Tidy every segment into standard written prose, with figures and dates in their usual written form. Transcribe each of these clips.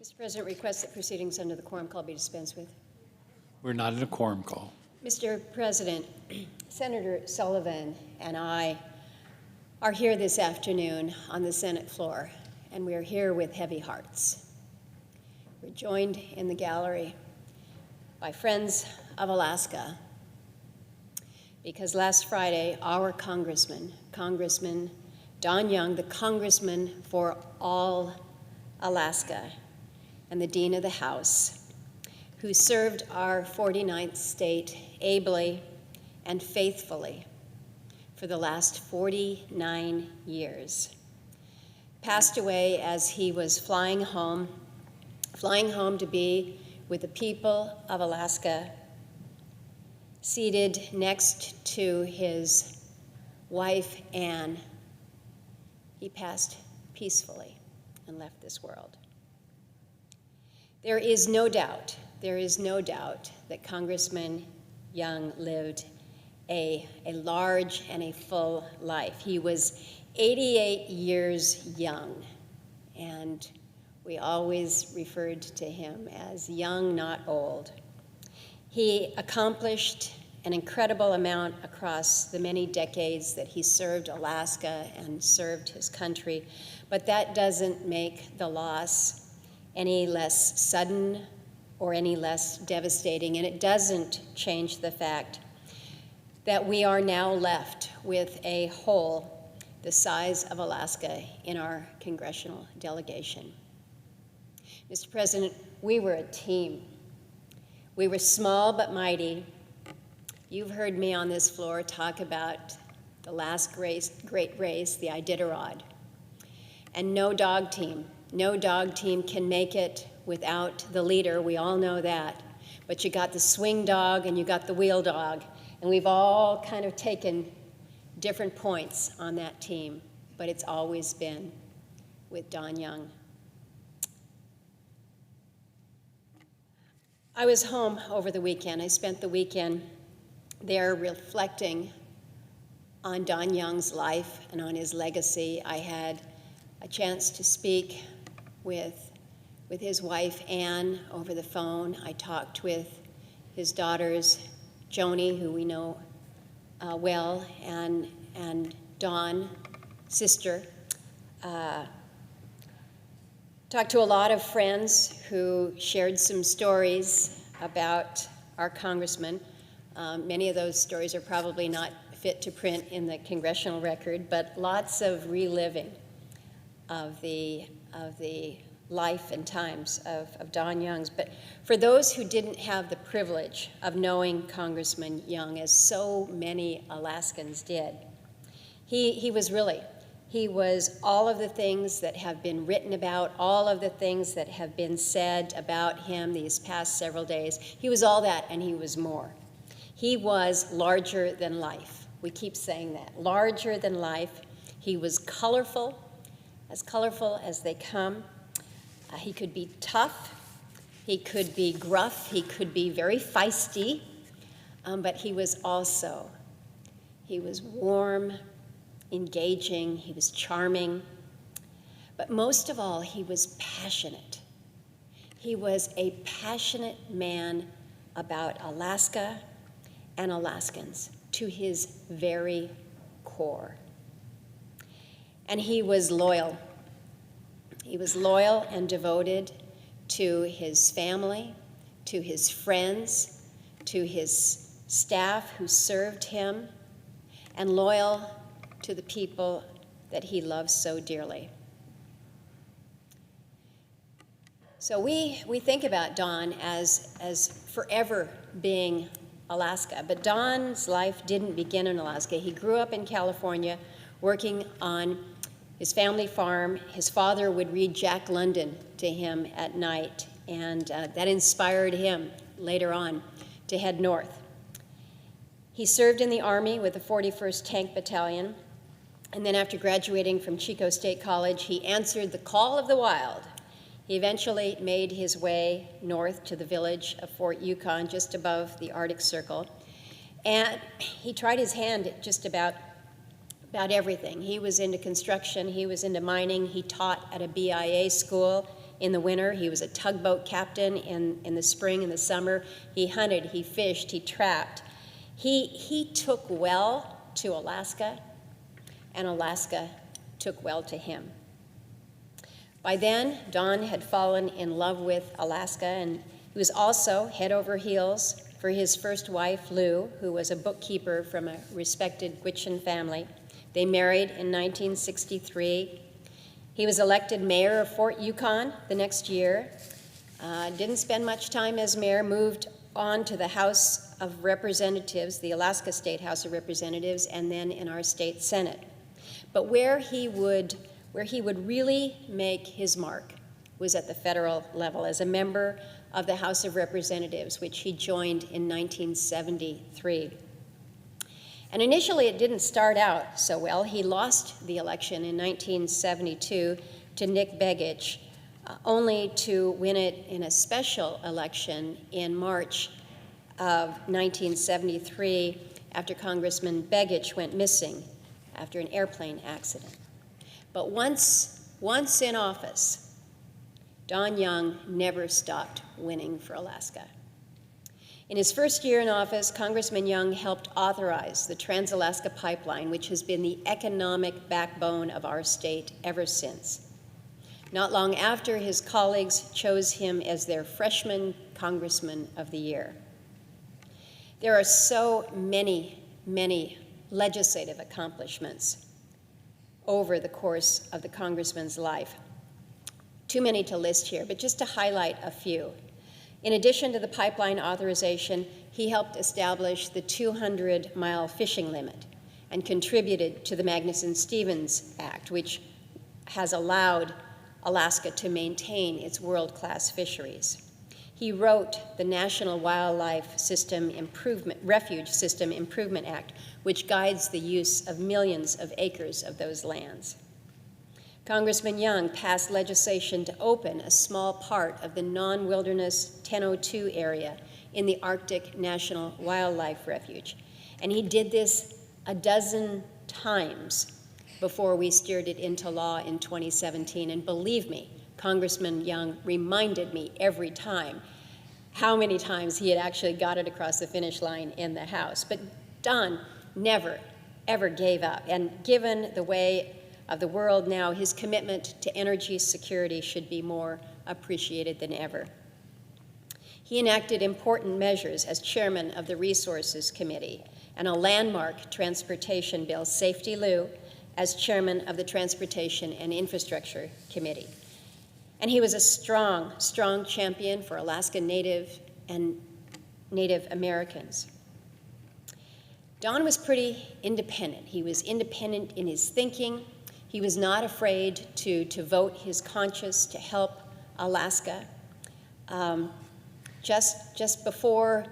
Mr. President, request that proceedings under the quorum call be dispensed with. We're not in a quorum call. Mr. President, Senator Sullivan and I are here this afternoon on the Senate floor, and we are here with heavy hearts. We're joined in the gallery by friends of Alaska because last Friday, our Congressman Don Young, the Congressman for all Alaska and the Dean of the House, who served our 49th state ably and faithfully for the last 49 years, passed away as he was flying home to be with the people of Alaska, seated next to his wife, Anne. He passed peacefully and left this world. There is no doubt that Congressman Young lived a large and a full life. He was 88 years young, and we always referred to him as young, not old. He accomplished an incredible amount across the many decades that he served Alaska and served his country, but that doesn't make the loss any less sudden or any less devastating, and it doesn't change the fact that we are now left with a hole the size of Alaska in our congressional delegation. Mr. President, we were a team. We were small but mighty. You've heard me on this floor talk about the last great race, the Iditarod. And no dog team can make it without the leader. We all know that. But you got the swing dog and you got the wheel dog. And we've all kind of taken different points on that team. But it's always been with Don Young. I was home over the weekend. I spent the weekend there reflecting on Don Young's life and on his legacy. I had a chance to speak with his wife, Anne, over the phone. I talked with his daughters, Joni, who we know well, and Dawn, sister. Talked to a lot of friends who shared some stories about our congressman. Many of those stories are probably not fit to print in the congressional record, but lots of reliving of the life and times of Don Young's. But for those who didn't have the privilege of knowing Congressman Young, as so many Alaskans did, he was all of the things that have been written about, all of the things that have been said about him these past several days. He was all that, and he was more. He was larger than life. We keep saying that, larger than life. He was colorful as they come. He could be tough, he could be gruff, he could be very feisty, but he was warm, engaging, he was charming, but most of all, he was passionate. He was a passionate man about Alaska and Alaskans to his very core. And he was loyal. He was loyal and devoted to his family, to his friends, to his staff who served him, and loyal to the people that he loved so dearly. So we think about Don as forever being Alaska, but Don's life didn't begin in Alaska. He grew up in California working on his family farm. His father would read Jack London to him at night, and that inspired him later on to head north. He served in the Army with the 41st Tank Battalion, and then after graduating from Chico State College, he answered the call of the wild. He eventually made his way north to the village of Fort Yukon, just above the Arctic Circle, and he tried his hand at just about everything. He was into construction, he was into mining, he taught at a BIA school, in the winter. He was a tugboat captain in the spring and the summer. He hunted, he fished, he trapped. He took well to Alaska, and Alaska took well to him. By then, Don had fallen in love with Alaska, and he was also head over heels for his first wife, Lou, who was a bookkeeper from a respected Gwich'in family. They married in 1963. He was elected mayor of Fort Yukon the next year. Didn't spend much time as mayor, moved on to the House of Representatives, the Alaska State House of Representatives, and then in our state Senate. But where he would really make his mark was at the federal level as a member of the House of Representatives, which he joined in 1973. And initially it didn't start out so well. He lost the election in 1972 to Nick Begich, only to win it in a special election in March of 1973 after Congressman Begich went missing after an airplane accident. But once in office, Don Young never stopped winning for Alaska. In his first year in office, Congressman Young helped authorize the Trans-Alaska Pipeline, which has been the economic backbone of our state ever since. Not long after, his colleagues chose him as their freshman Congressman of the Year. There are so many legislative accomplishments over the course of the Congressman's life. Too many to list here, but just to highlight a few. In addition to the pipeline authorization, he helped establish the 200-mile fishing limit and contributed to the Magnuson-Stevens Act, which has allowed Alaska to maintain its world-class fisheries. He wrote the National Wildlife Refuge System Improvement Act, which guides the use of millions of acres of those lands. Congressman Young passed legislation to open a small part of the non-wilderness 1002 area in the Arctic National Wildlife Refuge. And he did this a dozen times before we steered it into law in 2017. And believe me, Congressman Young reminded me every time how many times he had actually got it across the finish line in the House. But Don never, ever gave up. And given the way of the world now, his commitment to energy security should be more appreciated than ever. He enacted important measures as chairman of the Resources Committee and a landmark transportation bill, Safety Lou, as chairman of the Transportation and Infrastructure Committee. And he was a strong champion for Alaska Native and Native Americans. Don was pretty independent. He was independent in his thinking. He was not afraid to vote his conscience to help Alaska. Just before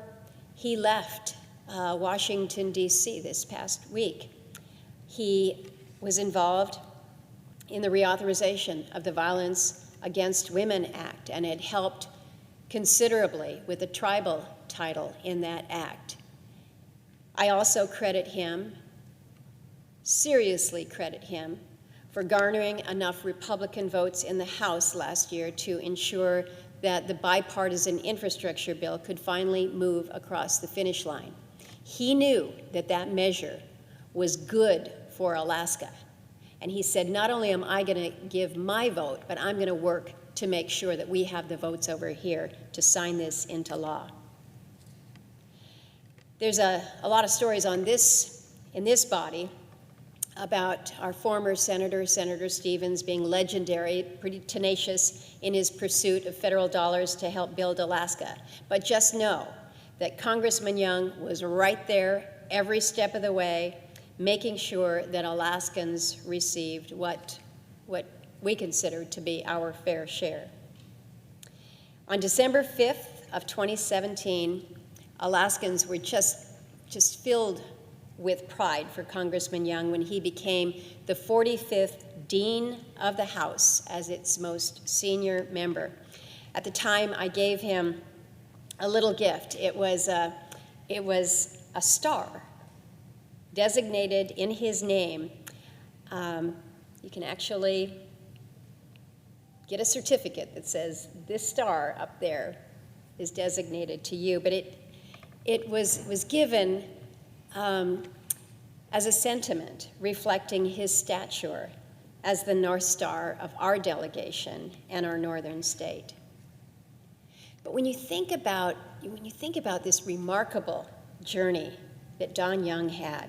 he left Washington, D.C. this past week, he was involved in the reauthorization of the Violence Against Women Act and had helped considerably with the tribal title in that act. I also seriously credit him, for garnering enough Republican votes in the House last year to ensure that the bipartisan infrastructure bill could finally move across the finish line. He knew that that measure was good for Alaska. And he said, not only am I going to give my vote, but I'm going to work to make sure that we have the votes over here to sign this into law. There's a lot of stories in this body about our former Senator Stevens, being legendary, pretty tenacious in his pursuit of federal dollars to help build Alaska. But just know that Congressman Young was right there every step of the way, making sure that Alaskans received what we consider to be our fair share. On December 5th of 2017, Alaskans were just filled with pride for Congressman Young when he became the 45th Dean of the House as its most senior member. At the time, I gave him a little gift. It was a star designated in his name. You can actually get a certificate that says this star up there is designated to you. But it was given as a sentiment reflecting his stature as the North Star of our delegation and our northern state. But when you think about this remarkable journey that Don Young had,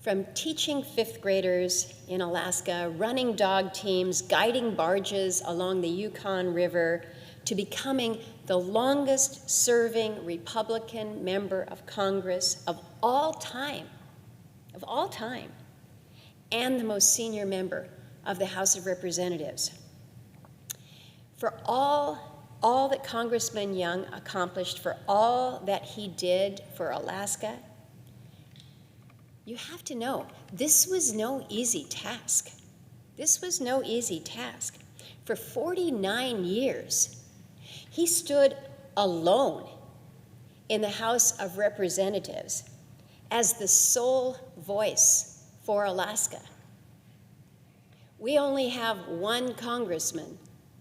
from teaching fifth graders in Alaska, running dog teams, guiding barges along the Yukon River, to becoming the longest serving Republican member of Congress of all time, and the most senior member of the House of Representatives. For all that Congressman Young accomplished, for all that he did for Alaska, you have to know, this was no easy task. This was no easy task. For 49 years, he stood alone in the House of Representatives as the sole voice for Alaska. We only have one congressman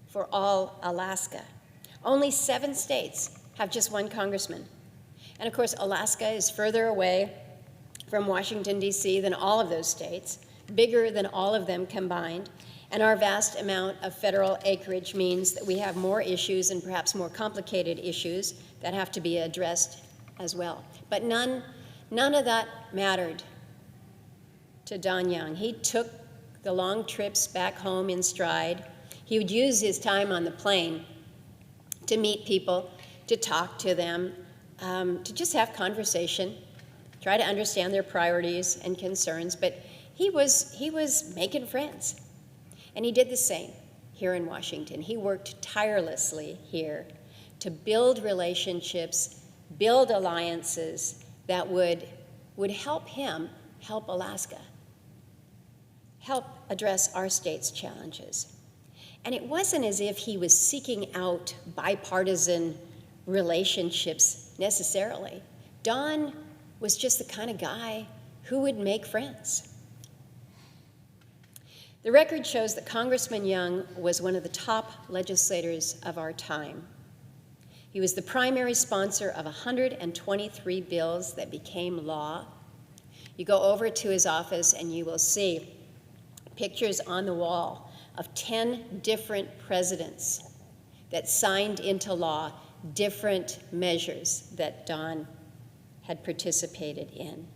for all Alaska. Only 7 states have just one congressman. And of course, Alaska is further away from Washington, D.C. than all of those states, bigger than all of them combined. And our vast amount of federal acreage means that we have more issues, and perhaps more complicated issues, that have to be addressed as well. But none of that mattered to Don Young. He took the long trips back home in stride. He would use his time on the plane to meet people, to talk to them, to just have conversation, try to understand their priorities and concerns. But he was making friends. And he did the same here in Washington. He worked tirelessly here to build relationships, build alliances that would help him help Alaska, help address our state's challenges. And it wasn't as if he was seeking out bipartisan relationships necessarily. Don was just the kind of guy who would make friends. The record shows that Congressman Young was one of the top legislators of our time. He was the primary sponsor of 123 bills that became law. You go over to his office and you will see pictures on the wall of 10 different presidents that signed into law different measures that Don had participated in.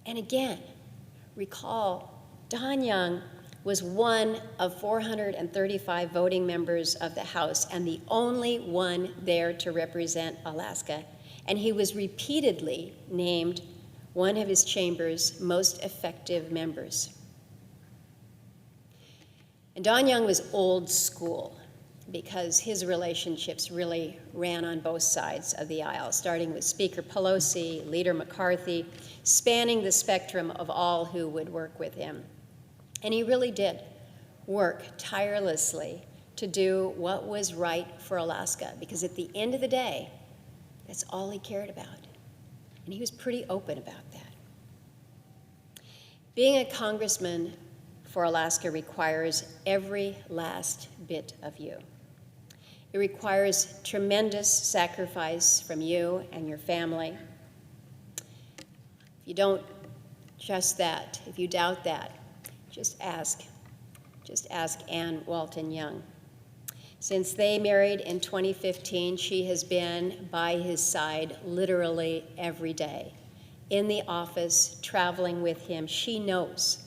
And again, recall, Don Young was one of 435 voting members of the House and the only one there to represent Alaska. And he was repeatedly named one of his chamber's most effective members. And Don Young was old school because his relationships really ran on both sides of the aisle, starting with Speaker Pelosi, Leader McCarthy, spanning the spectrum of all who would work with him. And he really did work tirelessly to do what was right for Alaska, because at the end of the day, that's all he cared about. And he was pretty open about that. Being a congressman for Alaska requires every last bit of you. It requires tremendous sacrifice from you and your family. If you don't trust that, if you doubt that, just ask Ann Walton Young. Since they married in 2015, she has been by his side literally every day, in the office, traveling with him. She knows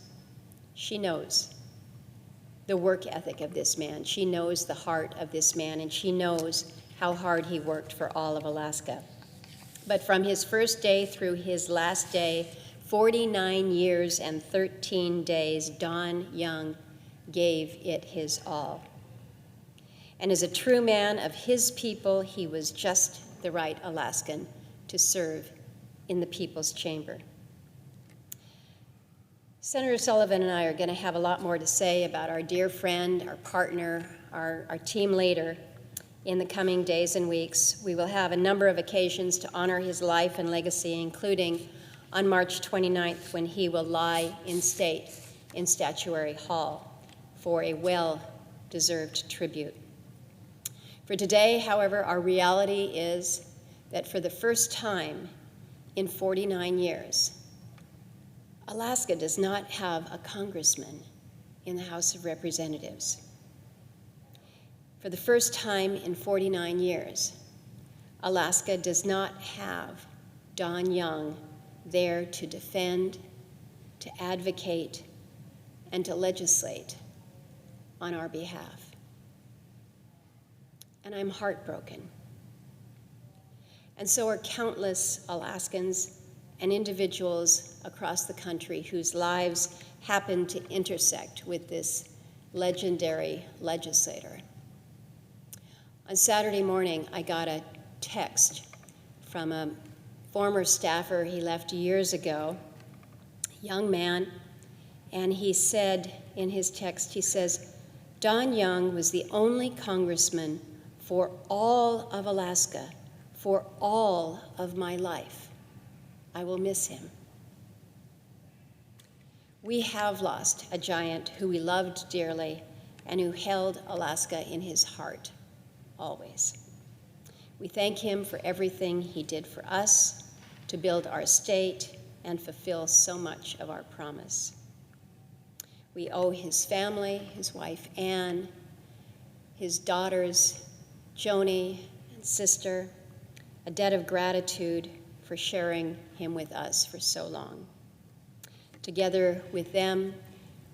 the work ethic of this man. She knows the heart of this man, and she knows how hard he worked for all of Alaska. But from his first day through his last day, 49 years and 13 days, Don Young gave it his all. And as a true man of his people, he was just the right Alaskan to serve in the People's Chamber. Senator Sullivan and I are going to have a lot more to say about our dear friend, our partner, our team leader in the coming days and weeks. We will have a number of occasions to honor his life and legacy, including on March 29th, when he will lie in state in Statuary Hall for a deserved tribute. For today, however, our reality is that for the first time in 49 years, Alaska does not have a congressman in the House of Representatives. For the first time in 49 years, Alaska does not have Don Young there to defend, to advocate, and to legislate on our behalf. And I'm heartbroken. And so are countless Alaskans and individuals across the country whose lives happen to intersect with this legendary legislator. On Saturday morning, I got a text from a former staffer he left years ago, a young man, and he said in his text, he says, "Don Young was the only congressman for all of Alaska, for all of my life. I will miss him." We have lost a giant who we loved dearly and who held Alaska in his heart, always. We thank him for everything he did for us to build our state and fulfill so much of our promise. We owe his family, his wife Anne, his daughters Joni and sister, a debt of gratitude for sharing him with us for so long. Together with them,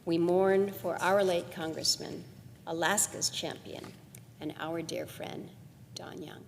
we mourn for our late congressman, Alaska's champion, and our dear friend, Don Young.